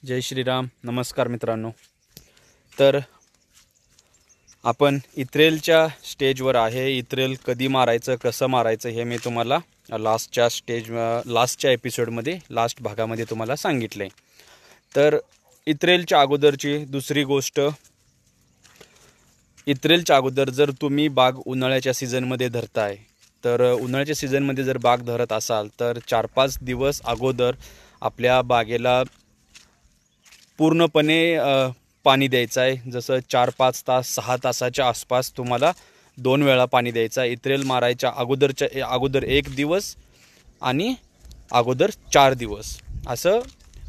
जय श्रीराम. नमस्कार मित्रांनो. तर आपण इत्रेलच्या स्टेजवर आहे. इत्रेल कधी मारायचं, कसं मारायचं हे मी तुम्हाला लास्टच्या एपिसोडमध्ये, लास्ट भागामध्ये तुम्हाला सांगितलं आहे. तर इत्रेलच्या अगोदरची दुसरी गोष्ट, इत्रेलच्या अगोदर जर तुम्ही बाग उन्हाळ्याच्या सीझनमध्ये धरताय, तर उन्हाळ्याच्या सीझनमध्ये जर बाग धरत असाल तर 4-5 दिवस अगोदर आपल्या बागेला पूर्णपणे पाणी द्यायचं आहे. जसं 4-5 तास 6 तासाच्या आसपास तुम्हाला 2 वेळा पाणी द्यायचं आहे. इत्रेल मारायच्या अगोदर 1 दिवस आणि अगोदर 4 दिवस, असं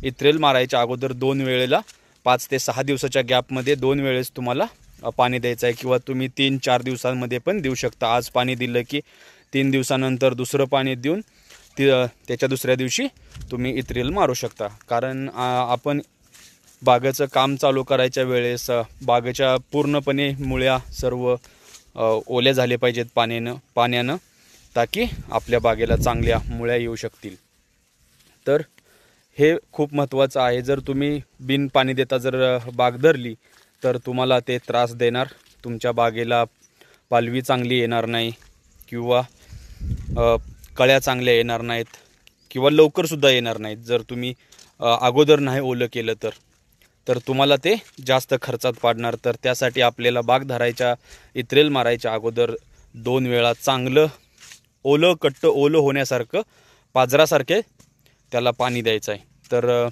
इत्रेल मारायच्या अगोदर 2 वेळेला 5 ते 6 दिवसाच्या गॅपमध्ये 2 वेळेस तुम्हाला पाणी द्यायचं आहे. किंवा तुम्ही 3-4 दिवसांमध्ये पण देऊ शकता. आज पाणी दिलं की 3 दिवसानंतर दुसरं पाणी देऊन त्याच्या दुसऱ्या दिवशी तुम्ही इत्रेल मारू शकता. कारण आपण बागेचं काम चालू करायच्या वेळेस बागेच्या पूर्णपणे मुळ्या सर्व ओल्या झाले पाहिजेत पाण्यानं, ताकी आपल्या बागेला चांगल्या मुळ्या येऊ शकतील. तर हे खूप महत्त्वाचं आहे. जर तुम्ही बिन पाणी देता जर बाग धरली तर तुम्हाला ते त्रास देणार. तुमच्या बागेला पालवी चांगली येणार नाही, किंवा कळ्या चांगल्या येणार नाहीत, किंवा लवकरसुद्धा येणार नाहीत. जर तुम्ही अगोदर नाही ओलं केलं तर तुम्हाला ते जास्त खर्चात पाडणार. तर त्यासाठी आपल्याला बाग धरायच्या, इत्रेल मारायच्या अगोदर 2 वेळा चांगलं ओलं होण्यासारखं, पाजरासारखे त्याला पाणी द्यायचं आहे. तर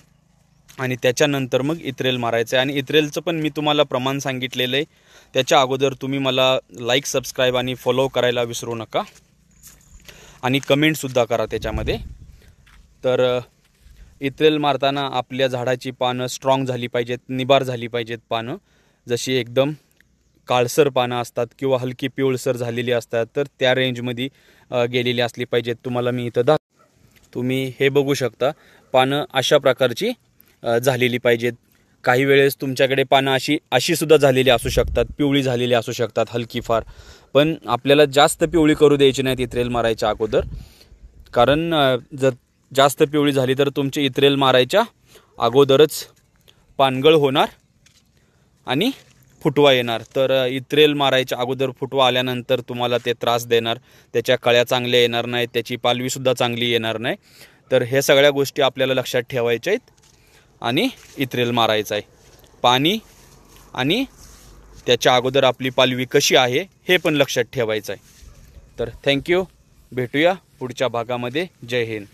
आणि त्याच्यानंतर मग इत्रेल मारायचं आहे. आणि इत्रेलचं पण मी तुम्हाला प्रमाण सांगितलेलं आहे. त्याच्या अगोदर तुम्ही मला लाईक, सबस्क्राईब आणि फॉलो करायला विसरू नका, आणि कमेंटसुद्धा करा त्याच्यामध्ये. तर इत्रेल मारताना आपल्या झाडाची पानं स्ट्रॉंग झाली पाहिजेत, निबार झाली पाहिजेत पानं. जशी एकदम काळसर पानं असतात किंवा हलकी पिवळसर झालेली असतात, तर त्या रेंजमध्ये गेलेली असली पाहिजेत. तुम्हाला मी इथं तुम्ही हे बघू शकता, पानं अशा प्रकारची झालेली पाहिजेत. काही वेळेस तुमच्याकडे पानं अशी सुद्धा झालेली असू शकतात, पिवळी झालेली असू शकतात हलकी फार. पण आपल्याला जास्त पिवळी करू द्यायची नाहीत इत्रेल मारायच्या अगोदर. कारण जर जास्त पिवळी झाली तर तुमची इत्रेल मारायच्या अगोदरच पानगळ होणार आणि फुटवा येणार. तर इत्रेल मारायच्या अगोदर फुटवा आल्यानंतर तुम्हाला ते त्रास देणार. त्याच्या कळ्या चांगल्या येणार नाहीत, त्याची पालवीसुद्धा चांगली येणार नाही. तर हे सगळ्या गोष्टी आपल्याला लक्षात ठेवायच्या आहेत. आणि इत्रेल मारायचं आहे, पाणी आणि त्याच्या अगोदर आपली पालवी कशी आहे हे पण लक्षात ठेवायचं आहे. तर थँक्यू. भेटूया पुढच्या भागामध्ये. जय हिंद.